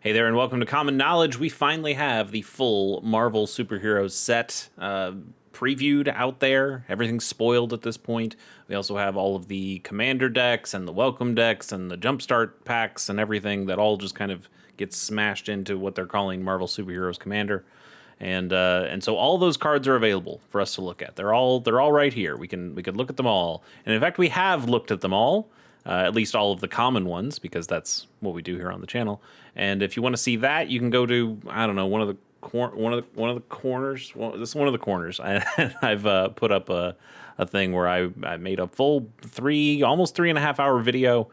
Hey there, and welcome to Common Knowledge. We finally have the full Marvel superheroes set previewed out there. Everything's spoiled at this point. We also have all of the commander decks and the welcome decks and the jumpstart packs and everything that all just kind of gets smashed into what they're calling Marvel Superheroes Commander. And so all those cards are available for us to look at. They're all right here. We could look at them all. And in fact, we have looked at them all. At least all of the common ones, because that's what we do here on the channel. And if you want to see that, you can go to, I don't know, one of the corners. Well, this is one of the corners. I've put up a thing where I made a full almost 3.5 hour video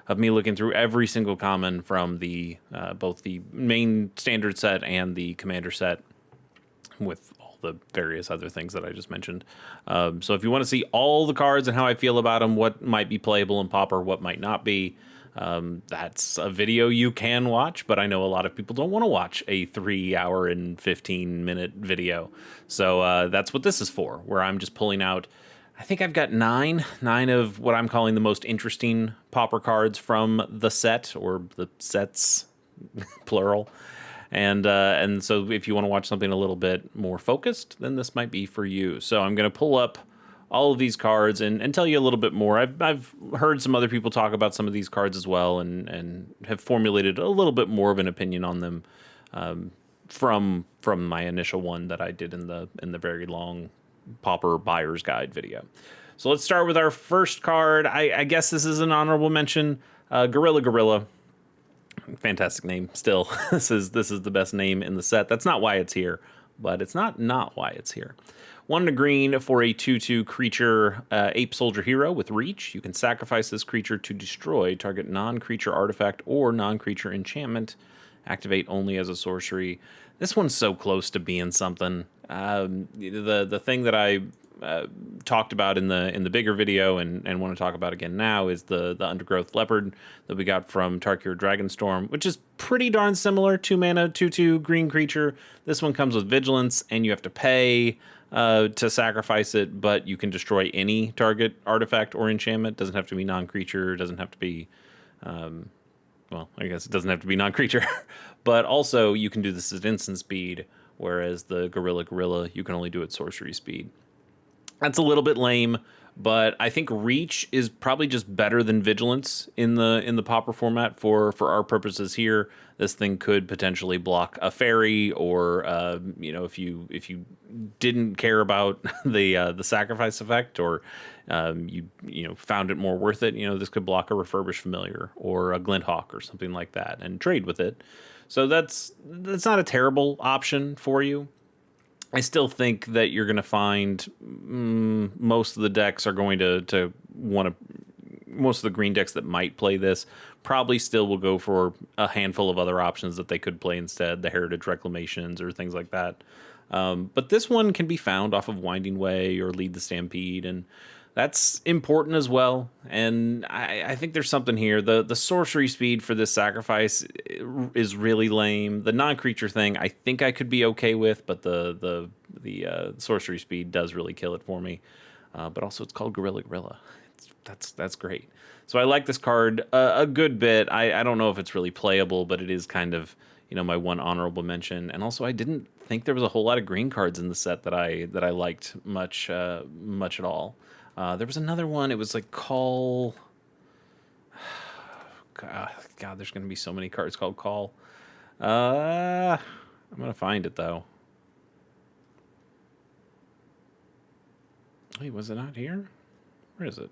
of me looking through every single common from the both the main standard set and the commander set, with all the various other things that I just mentioned. So if you want to see all the cards and how I feel about them, what might be playable in Pauper, what might not be, that's a video you can watch, but I know a lot of people don't want to watch a 3 hour and 15-minute video. So that's what this is for, where I'm just pulling out, I think I've got nine of what I'm calling the most interesting Pauper cards from the set, or the sets, plural. And so if you want to watch something a little bit more focused, then this might be for you. So I'm going to pull up all of these cards and tell you a little bit more. I've heard some other people talk about some of these cards as well, and have formulated a little bit more of an opinion on them from my initial one that I did in the very long Pauper Buyer's Guide video. So let's start with our first card. I guess this is an honorable mention. Gorilla. Fantastic name. Still, this is the best name in the set. That's not why it's here, but it's not why it's here. 1 and a green for a 2/2 creature, ape soldier hero with reach. You can sacrifice this creature to destroy target non-creature artifact or non-creature enchantment. Activate only as a sorcery. This one's so close to being something. The thing that I talked about in the bigger video and want to talk about again now is the Undergrowth Leopard that we got from Tarkir Dragonstorm, which is pretty darn similar. 2 mana, 2/2 green creature. This one comes with Vigilance, and you have to pay to sacrifice it, but you can destroy any target artifact or enchantment. Doesn't have to be non-creature. Doesn't have to be well, I guess it doesn't have to be non-creature, but also you can do this at instant speed, whereas the Gorilla, you can only do it sorcery speed. That's a little bit lame, but I think Reach is probably just better than Vigilance in the Pauper format for our purposes here. This thing could potentially block a fairy, or if you didn't care about the sacrifice effect, or you found it more worth it, this could block a Refurbished Familiar or a Glinthawk or something like that and trade with it. So that's not a terrible option for you. I still think that you're going to find most of the decks are going to want to. Most of the green decks that might play this probably still will go for a handful of other options that they could play instead, the Heritage Reclamations or things like that. But this one can be found off of Winding Way or Lead the Stampede, and that's important as well. And I think there's something here. The sorcery speed for this sacrifice is really lame. The non-creature thing I think I could be okay with, but the sorcery speed does really kill it for me. But also it's called Gorilla. That's great. So I like this card a good bit. I don't know if it's really playable, but it is kind of my one honorable mention. And also I didn't think there was a whole lot of green cards in the set that I liked much at all. There was another one. It was like Call. God, there's going to be so many cards called Call. I'm going to find it, though. Wait, was it not here? Where is it?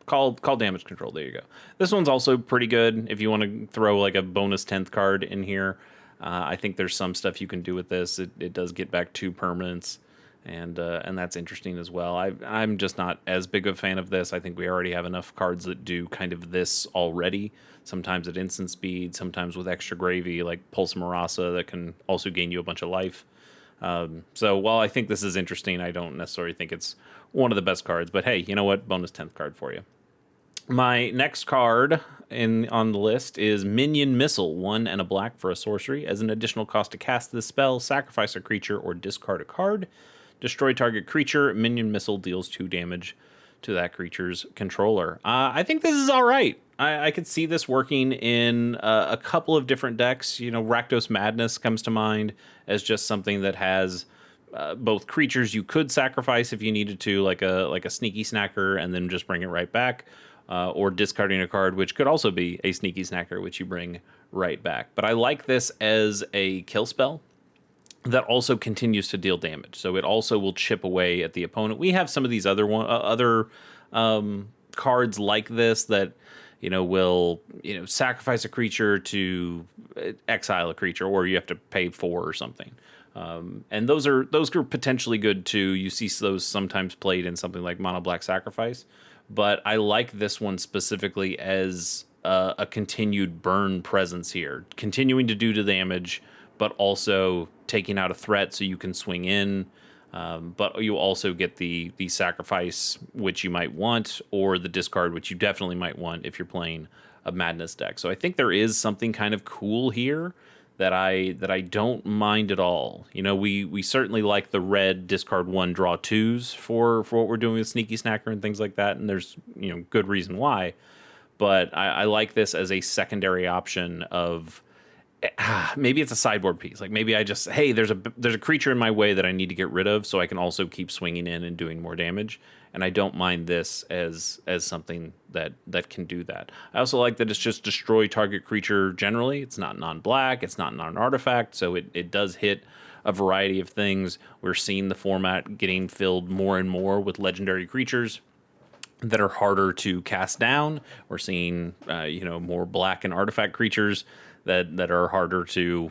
Call Damage Control. There you go. This one's also pretty good if you want to throw like a bonus 10th card in here. I think there's some stuff you can do with this. It does get back 2 permanents. And that's interesting as well. I'm just not as big of a fan of this. I think we already have enough cards that do kind of this already. Sometimes at instant speed, sometimes with extra gravy, like Pulse Marasa, that can also gain you a bunch of life. So while I think this is interesting, I don't necessarily think it's one of the best cards. But hey, you know what? Bonus 10th card for you. My next card on the list is Minion Missile, 1 and a black for a sorcery. As an additional cost to cast this spell, sacrifice a creature or discard a card. Destroy target creature. Minion Missile deals 2 damage to that creature's controller. I think this is all right. I could see this working in a couple of different decks. You know, Rakdos Madness comes to mind as just something that has both creatures you could sacrifice if you needed to, like a Sneaky Snacker, and then just bring it right back, or discarding a card, which could also be a Sneaky Snacker, which you bring right back. But I like this as a kill spell that also continues to deal damage, so it also will chip away at the opponent. We have some of these other cards like this that will sacrifice a creature to exile a creature, or you have to pay 4 or something. And those are potentially good too. You see those sometimes played in something like Mono Black Sacrifice, but I like this one specifically as a continued burn presence here, continuing to do the damage, but also taking out a threat so you can swing in. But you also get the sacrifice, which you might want, or the discard, which you definitely might want if you're playing a Madness deck. So I think there is something kind of cool here that I don't mind at all. We certainly like the red discard 1, draw 2s for what we're doing with Sneaky Snacker and things like that, and there's good reason why. But I like this as a secondary option of maybe it's a sideboard piece. Like maybe I just, hey, there's a creature in my way that I need to get rid of, so I can also keep swinging in and doing more damage. And I don't mind this as something that can do that. I also like that it's just destroy target creature generally. It's not non-black. It's not non-artifact. So it does hit a variety of things. We're seeing the format getting filled more and more with legendary creatures that are harder to cast down. We're seeing more black and artifact creatures that are harder to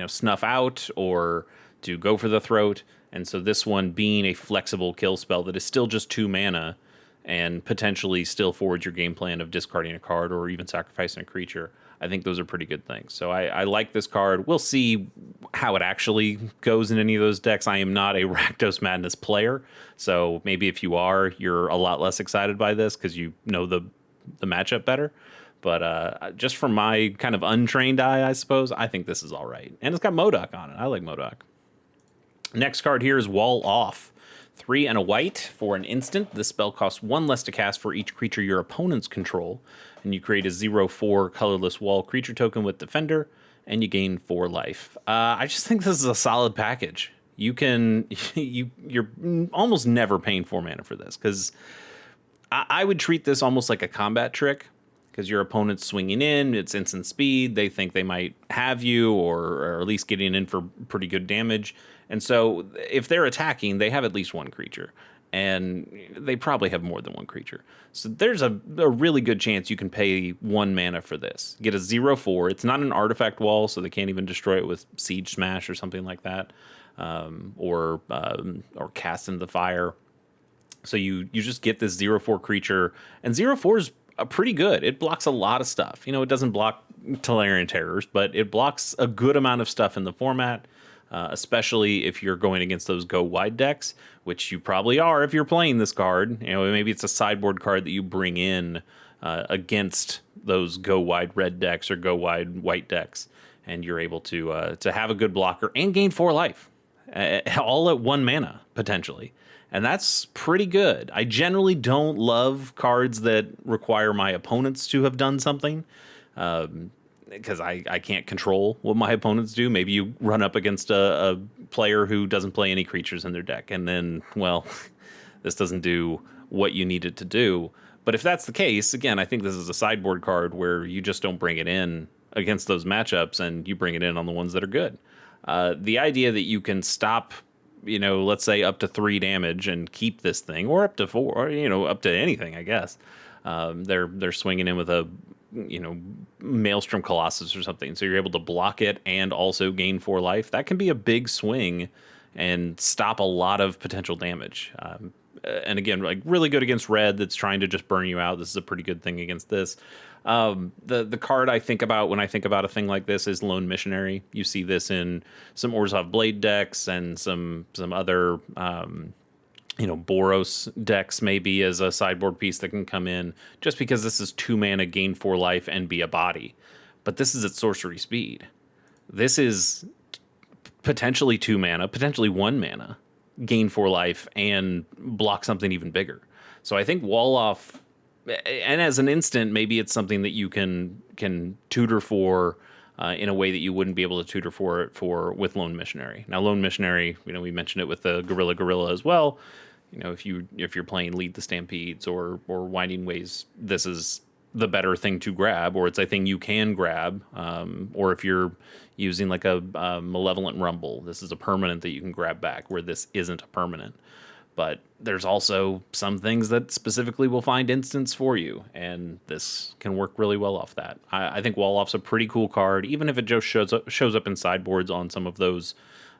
snuff out or to go for the throat. And so this one being a flexible kill spell that is still just 2 mana and potentially still forwards your game plan of discarding a card or even sacrificing a creature, I think those are pretty good things. So I like this card. We'll see how it actually goes in any of those decks. I am not a Rakdos Madness player, so maybe if you are, you're a lot less excited by this because you know the matchup better. But just from my kind of untrained eye, I suppose, I think this is all right. And it's got MODOK on it. I like MODOK. Next card here is Wall Off. 3 and a white for an instant. This spell costs 1 less to cast for each creature your opponents control. And you create a 0/4 colorless wall creature token with Defender, and you gain 4 life. I just think this is a solid package. You're almost never paying 4 mana for this, because I would treat this almost like a combat trick. Because your opponent's swinging in, it's instant speed, they think they might have you, or at least getting in for pretty good damage. And so if they're attacking, they have at least 1 creature. And they probably have more than 1 creature. So there's a really good chance you can pay 1 mana for this. Get a 0/4. It's not an artifact wall, so they can't even destroy it with Siege Smash or something like that. Or cast into the fire. So you just get this 0/4 creature. And 0/4 is pretty good. It blocks a lot of stuff. It doesn't block Tolarian Terrors, but it blocks a good amount of stuff in the format, especially if you're going against those go wide decks, which you probably are if you're playing this card. Maybe it's a sideboard card that you bring in against those go wide red decks or go wide white decks, and you're able to have a good blocker and gain 4 life, all at 1 mana potentially. And that's pretty good. I generally don't love cards that require my opponents to have done something, because I can't control what my opponents do. Maybe you run up against a player who doesn't play any creatures in their deck, and then, well, this doesn't do what you need it to do. But if that's the case, again, I think this is a sideboard card where you just don't bring it in against those matchups, and you bring it in on the ones that are good. The idea that you can stop, let's say up to 3 damage and keep this thing, or up to 4, or, up to anything, I guess. They're swinging in with a, Maelstrom Colossus or something. So you're able to block it and also gain 4 life. That can be a big swing and stop a lot of potential damage. And again, like really good against red that's trying to just burn you out. This is a pretty good thing against this. The card I think about when I think about a thing like this is Lone Missionary. You see this in some Orzhov Blade decks and some other Boros decks maybe as a sideboard piece that can come in, just because this is 2 mana, gain 4 life, and be a body. But this is at sorcery speed. This is potentially 2 mana, potentially 1 mana, gain 4 life, and block something even bigger. So I think Wall Off and as an instant, maybe it's something that you can tutor for in a way that you wouldn't be able to tutor for it for with Lone Missionary. Now, Lone Missionary, we mentioned it with the Gorilla as well. If you're playing Lead the Stampedes or Winding Ways, this is the better thing to grab, or it's a thing you can grab. Or if you're using like a Malevolent Rumble, this is a permanent that you can grab back, where this isn't a permanent. But there's also some things that specifically will find instants for you, and this can work really well off that. I think Wall-Off's a pretty cool card, even if it just shows up in sideboards on some of those,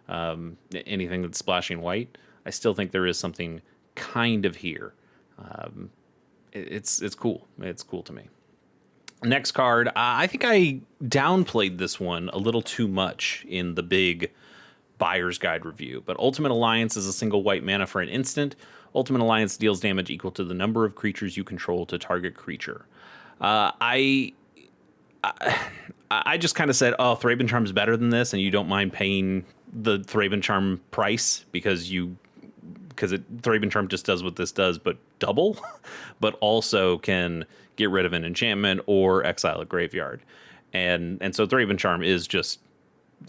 anything that's splashing white. I still think there is something kind of here. It's cool. It's cool to me. Next card, I think I downplayed this one a little too much in the big Buyer's Guide review, but Ultimate Alliance is a single white mana for an instant. Ultimate Alliance deals damage equal to the number of creatures you control to target creature. I just kind of said, oh, Thraben Charm's better than this, and you don't mind paying the Thraben Charm price because Thraben Charm just does what this does, but double, but also can get rid of an enchantment or exile a graveyard. And so Thraben Charm is just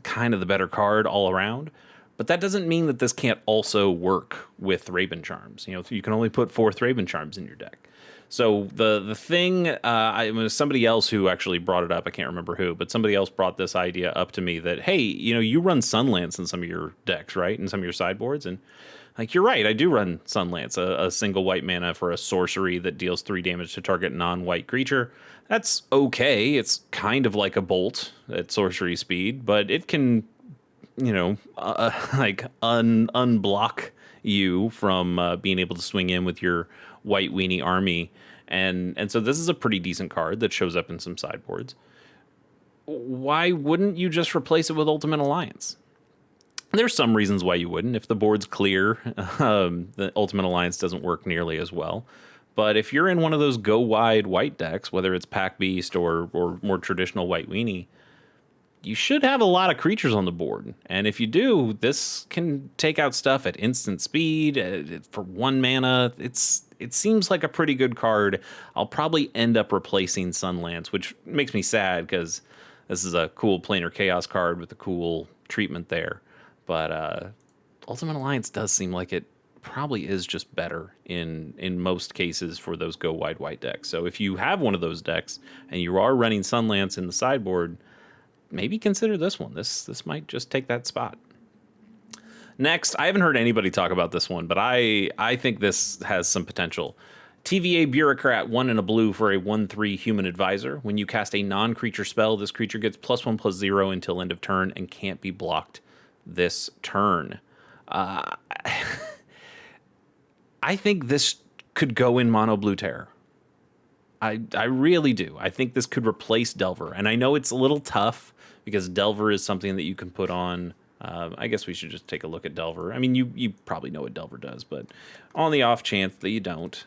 kind of the better card all around, but that doesn't mean that this can't also work with Thraben Charms. You can only put 4 Thraben Charms in your deck. So the thing, it was somebody else who actually brought it up. I can't remember who, but somebody else brought this idea up to me that, hey, you run Sunlance in some of your decks, right? In some of your sideboards. And like, you're right, I do run Sunlance, a single white mana for a sorcery that deals 3 damage to target non-white creature. That's okay. It's kind of like a bolt at sorcery speed, but it can, unblock you from being able to swing in with your white weenie army. And so this is a pretty decent card that shows up in some sideboards. Why wouldn't you just replace it with Ultimate Alliance? There's some reasons why you wouldn't. If the board's clear, the Ultimate Alliance doesn't work nearly as well. But if you're in one of those go wide white decks, whether it's Pack Beast or more traditional white weenie, you should have a lot of creatures on the board. And if you do, this can take out stuff at instant speed for 1 mana. It seems like a pretty good card. I'll probably end up replacing Sunlance, which makes me sad because this is a cool Planar Chaos card with a cool treatment there. But Ultimate Alliance does seem like it probably is just better in most cases for those go wide white decks. So if you have one of those decks and you are running Sunlance in the sideboard, maybe consider this one. This might just take that spot. Next, I haven't heard anybody talk about this one, but I think this has some potential. TVA Bureaucrat, 1 and a blue for a 1/3 human advisor. When you cast a non-creature spell, this creature gets +1/+0 until end of turn and can't be blocked this turn. I think this could go in mono blue terror. I really do. I think this could replace Delver. And I know it's a little tough because Delver is something that you can put on. I guess we should just take a look at Delver. I mean, you probably know what Delver does, but on the off chance that you don't,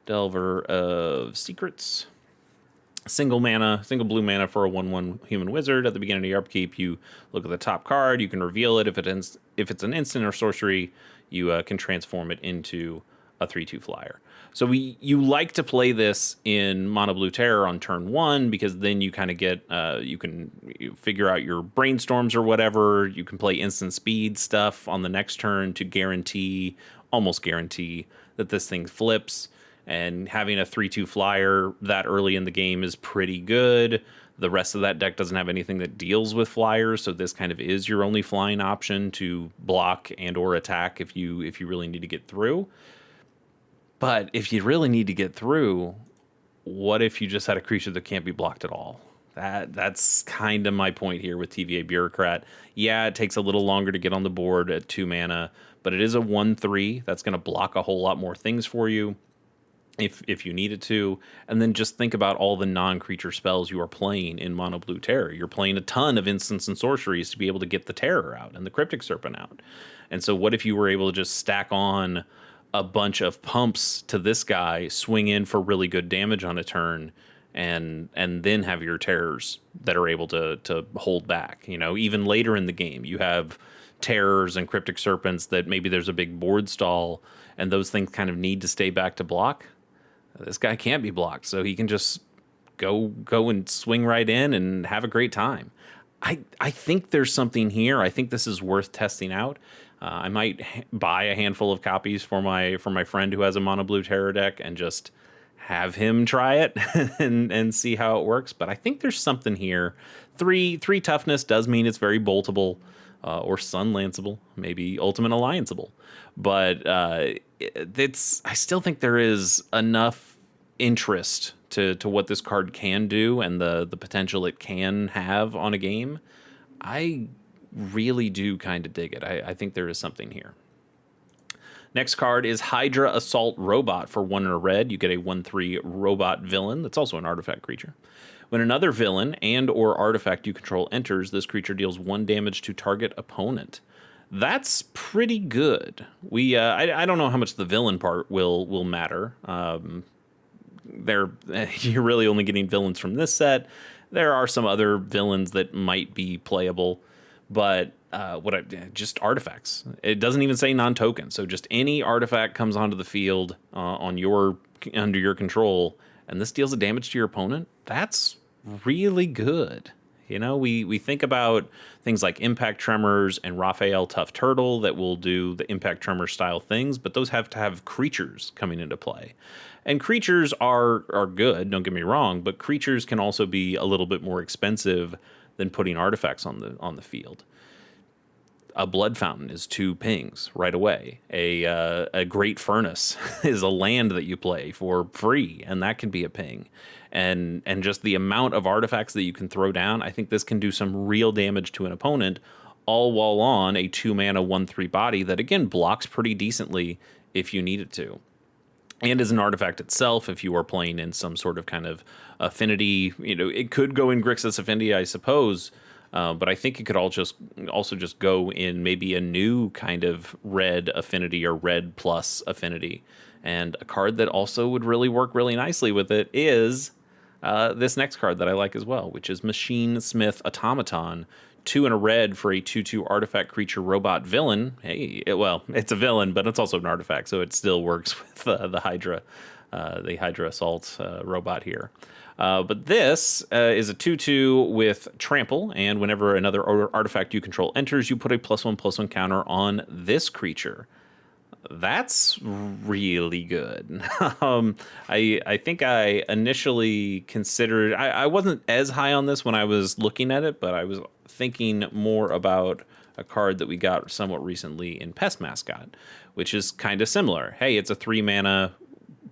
Delver of Secrets. Single blue mana for a 1/1 human wizard. At the beginning of your upkeep, you look at the top card. You can reveal it. If it's an instant or sorcery, you can transform it into a 3/2 flyer. So you like to play this in Mono Blue Terror on turn 1 because then you kind of get you figure out your brainstorms or whatever. You can play instant speed stuff on the next turn to almost guarantee that this thing flips. And having a 3/2 flyer that early in the game is pretty good. The rest of that deck doesn't have anything that deals with flyers, so this kind of is your only flying option to block and or attack if you really need to get through. But if you really need to get through, what if you just had a creature that can't be blocked at all? That's kind of my point here with TVA Bureaucrat. Yeah, it takes a little longer to get on the board at 2 mana, but it is a 1/3 that's going to block a whole lot more things for you if you needed to. And then just think about all the non-creature spells you are playing in Mono Blue Terror. You're playing a ton of instants and sorceries to be able to get the Terror out and the Cryptic Serpent out. And so what if you were able to just stack on a bunch of pumps to this guy, swing in for really good damage on a turn, and then have your terrors that are able to hold back. Even later in the game, you have terrors and Cryptic Serpents that maybe there's a big board stall, and those things kind of need to stay back to block. this guy can't be blocked, so he can just go and swing right in and have a great time. I think there's something here. I think this is worth testing out. I might buy a handful of copies for my friend who has a mono blue terror deck and just have him try it and see how it works. But I think there's something here. Three toughness does mean it's very boltable, or sun lanceable, maybe ultimate allianceable. But it's I still think there is enough interest to what this card can do and the potential it can have on a game. I really do kind of dig it. I think there is something here. Next card is Hydra Assault Robot. For 1 and a red, you get a 1/3 robot villain that's also an artifact creature. When another villain and or artifact you control enters, this creature deals 1 damage to target opponent. That's pretty good. I don't know how much the villain part will matter. You're really only getting villains from this set. There are some other villains that might be playable, but just artifacts. It doesn't even say non-token, so just any artifact comes onto the field under your control, and this deals a damage to your opponent. That's really good. You know, we think about things like Impact Tremors and Raphael Tough Turtle that will do the Impact Tremor style things, but those have to have creatures coming into play. And creatures are good, don't get me wrong, but creatures can also be a little bit more expensive than putting artifacts on the field. A Blood Fountain is 2 pings right away. A Great Furnace is a land that you play for free, and that can be a ping. And just the amount of artifacts that you can throw down, I think this can do some real damage to an opponent, all while on a 2-mana 1/3 body that, again, blocks pretty decently if you need it to. And as an artifact itself, if you are playing in some sort of kind of affinity, it could go in Grixis Affinity, I suppose, but I think it could also just go in maybe a new kind of red affinity or red plus affinity. And a card that also would really work really nicely with it is this next card that I like as well, which is Machine Smith Automaton. 2 and a red for a 2/2 artifact creature robot villain. Hey, it's a villain, but it's also an artifact, so it still works with the Hydra Assault robot here. But this is a 2/2 with trample, and whenever another artifact you control enters, you put a +1/+1 counter on this creature. That's really good. I think I initially considered, I wasn't as high on this when I was looking at it, but I was thinking more about a card that we got somewhat recently in Pest Mascot, which is kind of similar. Hey, it's a 3-mana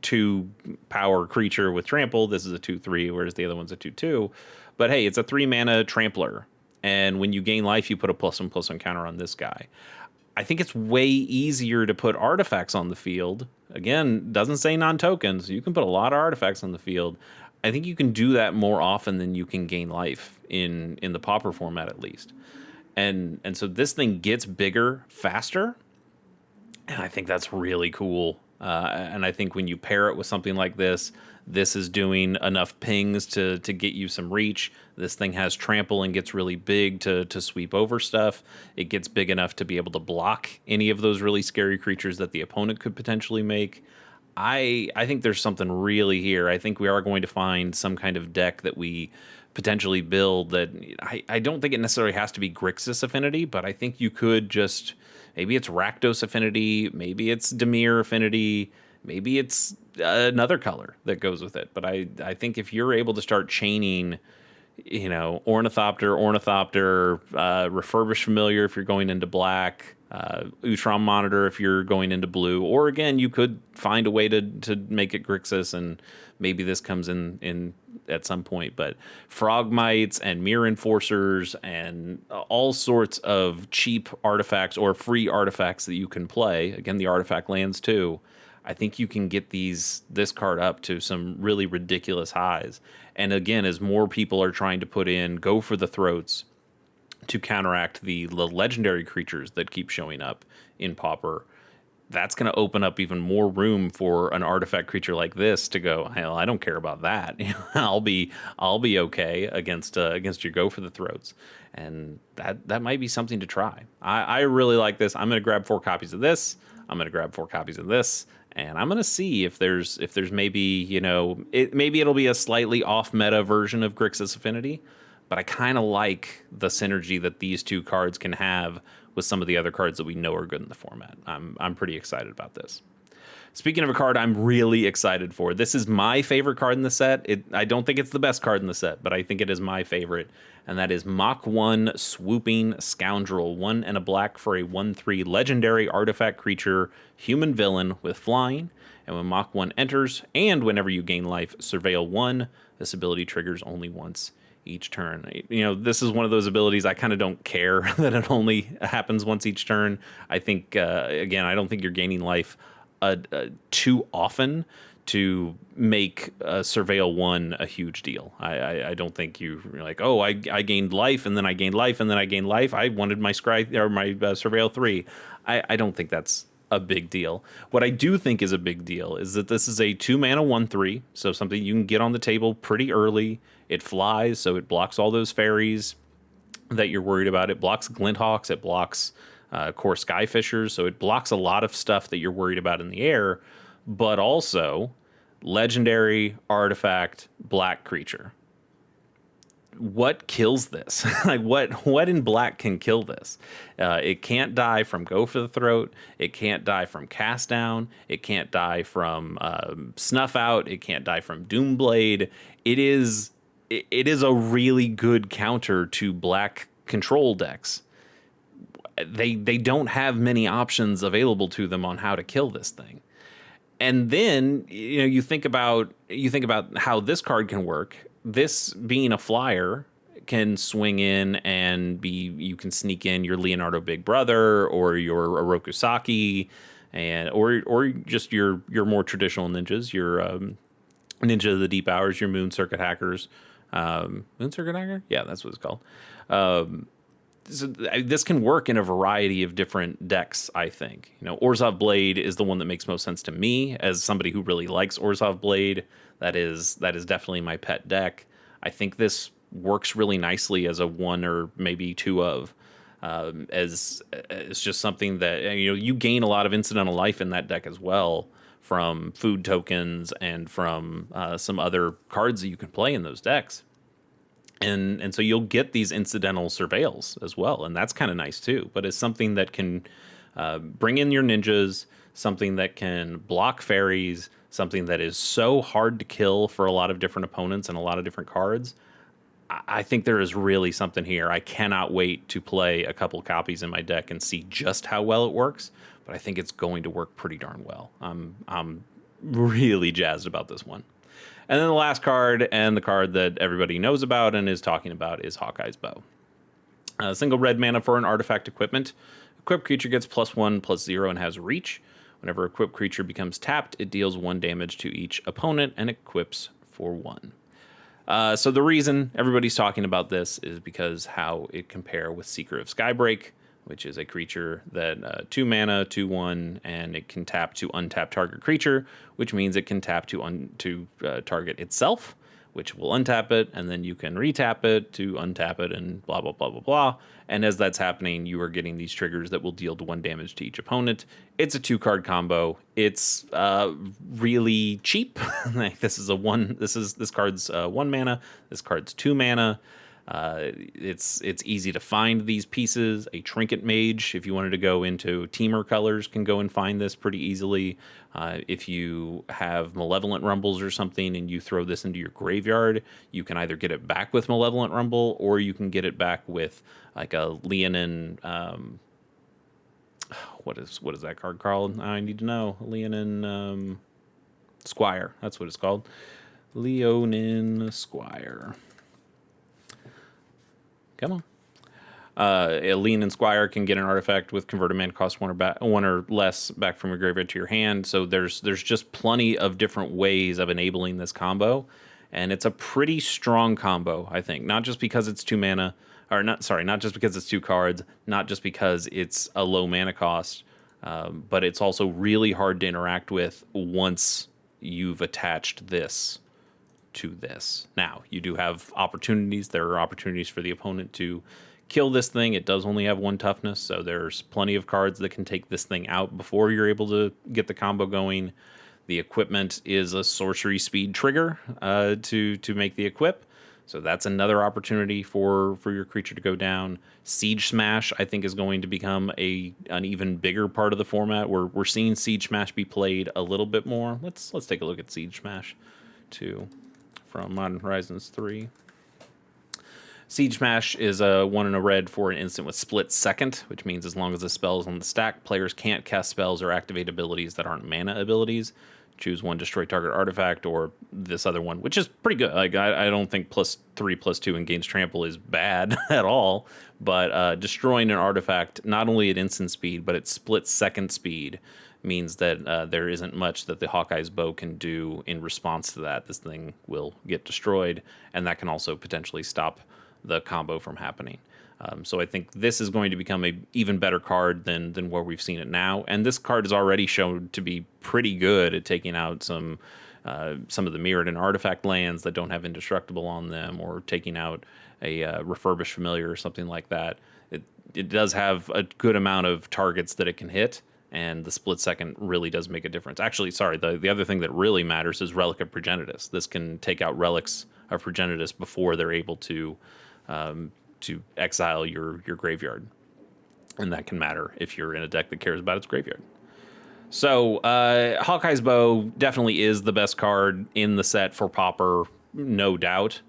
2 power creature with trample. This is a 2/3, whereas the other one's a 2/2. But hey, it's a 3-mana trampler, and when you gain life, you put a +1/+1 counter on this guy. I think it's way easier to put artifacts on the field. Again, doesn't say non-tokens. You can put a lot of artifacts on the field. I think you can do that more often than you can gain life in the Pauper format, at least. And so this thing gets bigger faster, and I think that's really cool. And I think when you pair it with something like this is doing enough pings to get you some reach. This thing has trample and gets really big to sweep over stuff. It gets big enough to be able to block any of those really scary creatures that the opponent could potentially make. I think there's something really here. I think we are going to find some kind of deck that we potentially build that I don't think it necessarily has to be Grixis Affinity, but I think you could just, maybe it's Rakdos Affinity, maybe it's Dimir Affinity, maybe it's another color that goes with it. But I think if you're able to start chaining, Ornithopter, Refurbished Familiar if you're going into black, Utrom Monitor if you're going into blue, or again, you could find a way to make it Grixis, and maybe this comes in at some point. But Frogmites and Mirror Enforcers and all sorts of cheap artifacts or free artifacts that you can play. Again, the artifact lands too. I think you can get this card up to some really ridiculous highs. And again, as more people are trying to go for the throats to counteract the legendary creatures that keep showing up in Pauper, that's going to open up even more room for an artifact creature like this to go, hell, I don't care about that. I'll be okay against your go for the throats. And that might be something to try. I really like this. I'm going to grab 4 copies of this. I'm going to grab 4 copies of this. and I'm gonna see if there's maybe, you know, maybe it'll be a slightly off meta version of Grixis Affinity, but I kind of like the synergy that these two cards can have with some of the other cards that we know are good in the format. I'm pretty excited about this. Speaking of a card I'm really excited for, this is my favorite card in the set. I don't think it's the best card in the set, but I think it is my favorite, and that is Mach 1 Swooping Scoundrel. 1 and a black for a 1/3 legendary artifact creature, human villain with flying. And when Mach 1 enters, and whenever you gain life, surveil 1. This ability triggers only once each turn. You know, this is one of those abilities I kind of don't care that it only happens once each turn. I think, again, I don't think you're gaining life too often to make Surveil 1 a huge deal. I don't think you're like, oh, I gained life, and then I gained life, and then I gained life. I wanted my Surveil 3. I don't think that's a big deal. What I do think is a big deal is that this is a 2-mana 1/3, so something you can get on the table pretty early. It flies, so it blocks all those fairies that you're worried about. It blocks Glinthawks, it blocks Core Skyfishers, so it blocks a lot of stuff that you're worried about in the air, but also legendary artifact black creature. What kills this? Like what in black can kill this? It can't die from Go for the Throat. It can't die from Cast Down. It can't die from Snuff Out. It can't die from Doomblade. It is a really good counter to black control decks. They don't have many options available to them on how to kill this thing. And then, you know, you think about how this card can work. This being a flyer can swing in and you can sneak in your Leonardo Big Brother or your Oroku Saki, and or just your more traditional ninjas, your Ninja of the Deep Hours, your Moon Circuit Hackers. Moon Circuit Hacker? Yeah, that's what it's called. So this can work in a variety of different decks, I think. You know, Orzhov Blade is the one that makes most sense to me as somebody who really likes Orzhov Blade. That is definitely my pet deck. I think this works really nicely as a 1 or maybe 2 of. As it's just something that, you know, you gain a lot of incidental life in that deck as well from food tokens and from some other cards that you can play in those decks. And so you'll get these incidental surveils as well, and that's kind of nice too. But it's something that can bring in your ninjas, something that can block fairies, something that is so hard to kill for a lot of different opponents and a lot of different cards. I think there is really something here. I cannot wait to play a couple copies in my deck and see just how well it works, but I think it's going to work pretty darn well. I'm really jazzed about this one. And then the last card, and the card that everybody knows about and is talking about, is Hawkeye's Bow. Single red mana for an artifact equipment. Equipped creature gets +1/+0 and has reach. Whenever equipped creature becomes tapped, it deals 1 damage to each opponent and equips for 1. So the reason everybody's talking about this is because how it compare with Seeker of Skybreak, which is a creature that 2 mana, 2/1, and it can tap to untap target creature, which means it can tap to target itself, which will untap it, and then you can retap it to untap it, and blah, blah, blah, blah, blah. And as that's happening, you are getting these triggers that will deal 1 damage to each opponent. It's a 2-card combo. It's really cheap. Like this card's 1 mana. This card's 2 mana. It's easy to find these pieces. A Trinket Mage, if you wanted to go into Teamer colors, can go and find this pretty easily. If you have Malevolent Rumbles or something and you throw this into your graveyard, you can either get it back with Malevolent Rumble, or you can get it back with like a Leonin. What is that card called? I need to know. Leonin Squire. That's what it's called. Leonin Squire. Come on. A Leonin Squire can get an artifact with converted mana cost 1 or less back from your graveyard to your hand. So there's just plenty of different ways of enabling this combo, and it's a pretty strong combo, I think. Not just because it's 2 mana, not just because it's 2 cards, not just because it's a low mana cost, but it's also really hard to interact with once you've attached this to this. Now, you do have opportunities. There are opportunities for the opponent to kill this thing. It does only have 1 toughness, so there's plenty of cards that can take this thing out before you're able to get the combo going. The equipment is a sorcery speed trigger to make the equip. So that's another opportunity for your creature to go down. Siege Smash, I think, is going to become an even bigger part of the format. We're seeing Siege Smash be played a little bit more. Let's take a look at Siege Smash 2 from Modern Horizons 3. Siege Smash is a 1 and a red for an instant with split second, which means as long as the spell is on the stack, players can't cast spells or activate abilities that aren't mana abilities. Choose 1, destroy target artifact, or this other one, which is pretty good. Like I don't think +3/+2 and gains trample is bad at all, but destroying an artifact not only at instant speed but at split second speed means that there isn't much that the Hawkeye's Bow can do in response to that. This thing will get destroyed, and that can also potentially stop the combo from happening. So I think this is going to become a even better card than where we've seen it now. And this card is already shown to be pretty good at taking out some of the mirrored and artifact lands that don't have indestructible on them, or taking out a refurbished familiar or something like that. It does have a good amount of targets that it can hit, and the split second really does make a difference. Actually, sorry, the other thing that really matters is Relic of Progenitus. This can take out relics of Progenitus before they're able to exile your graveyard, and that can matter if you're in a deck that cares about its graveyard. So Hawkeye's Bow definitely is the best card in the set for Pauper, no doubt.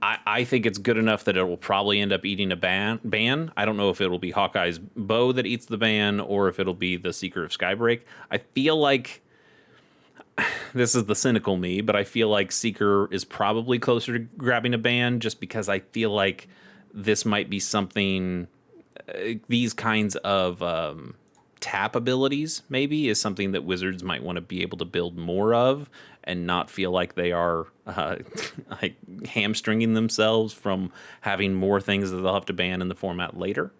I think it's good enough that it will probably end up eating a ban. I don't know if it'll be Hawkeye's Bow that eats the ban, or if it'll be the Seeker of Skybreak. I feel like this is the cynical me, but I feel like Seeker is probably closer to grabbing a ban, just because I feel like this might be something, these kinds of tap abilities maybe is something that Wizards might want to be able to build more of, and not feel like they are like hamstringing themselves from having more things that they'll have to ban in the format later.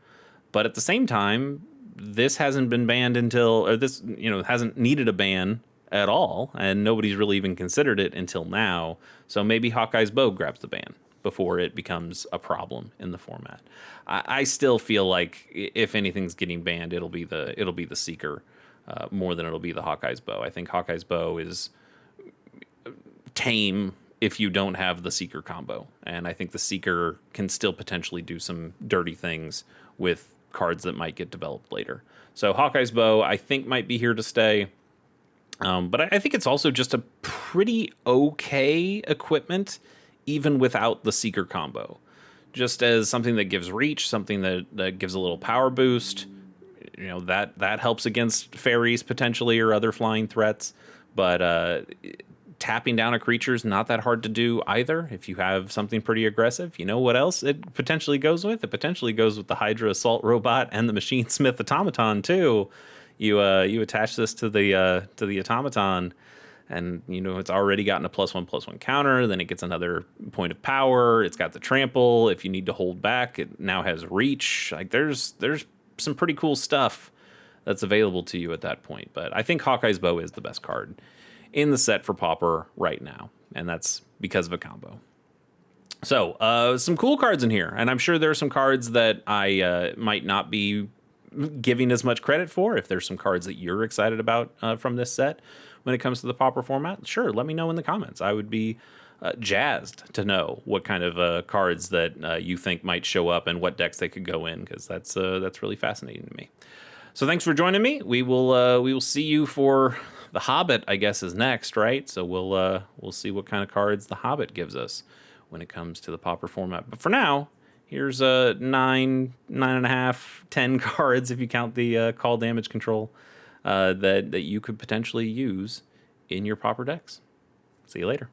But at the same time, this hasn't been banned or this hasn't needed a ban at all, and nobody's really even considered it until now. So maybe Hawkeye's Bow grabs the ban before it becomes a problem in the format. I still feel like if anything's getting banned, it'll be the Seeker more than it'll be the Hawkeye's Bow. I think Hawkeye's Bow is tame if you don't have the Seeker combo, and I think the Seeker can still potentially do some dirty things with cards that might get developed later. So Hawkeye's Bow, I think, might be here to stay. But I think it's also just a pretty okay equipment, even without the Seeker combo. Just as something that gives reach, something that gives a little power boost, that helps against fairies potentially or other flying threats. But tapping down a creature is not that hard to do either. If you have something pretty aggressive, you know what else it potentially goes with? It potentially goes with the Hydra Assault Robot and the Machine Smith Automaton too. You attach this to the automaton, and it's already gotten a +1/+1 counter. Then it gets another point of power. It's got the trample. If you need to hold back, it now has reach. Like there's some pretty cool stuff that's available to you at that point. But I think Hawkeye's Bow is the best card in the set for Pauper right now, and that's because of a combo. So some cool cards in here, and I'm sure there are some cards that I might not be giving as much credit for. If there's some cards that you're excited about from this set when it comes to the Pauper format, sure, let me know in the comments. I would be jazzed to know what kind of cards that you think might show up and what decks they could go in, because that's really fascinating to me. So thanks for joining me. We will see you for the Hobbit, I guess, is next, right? So we'll see what kind of cards the Hobbit gives us when it comes to the Pauper format. But for now, here's 9.5, 10 cards if you count the call damage control that you could potentially use in your Pauper decks. See you later.